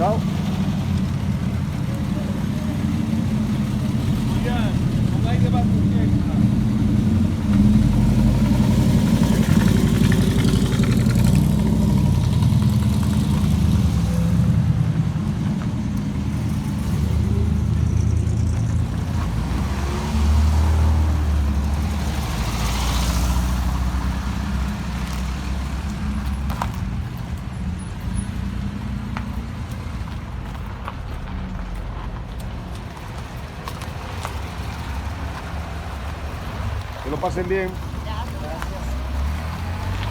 Chao. Bien, con aire va tu fiesta. Que lo pasen bien. Gracias.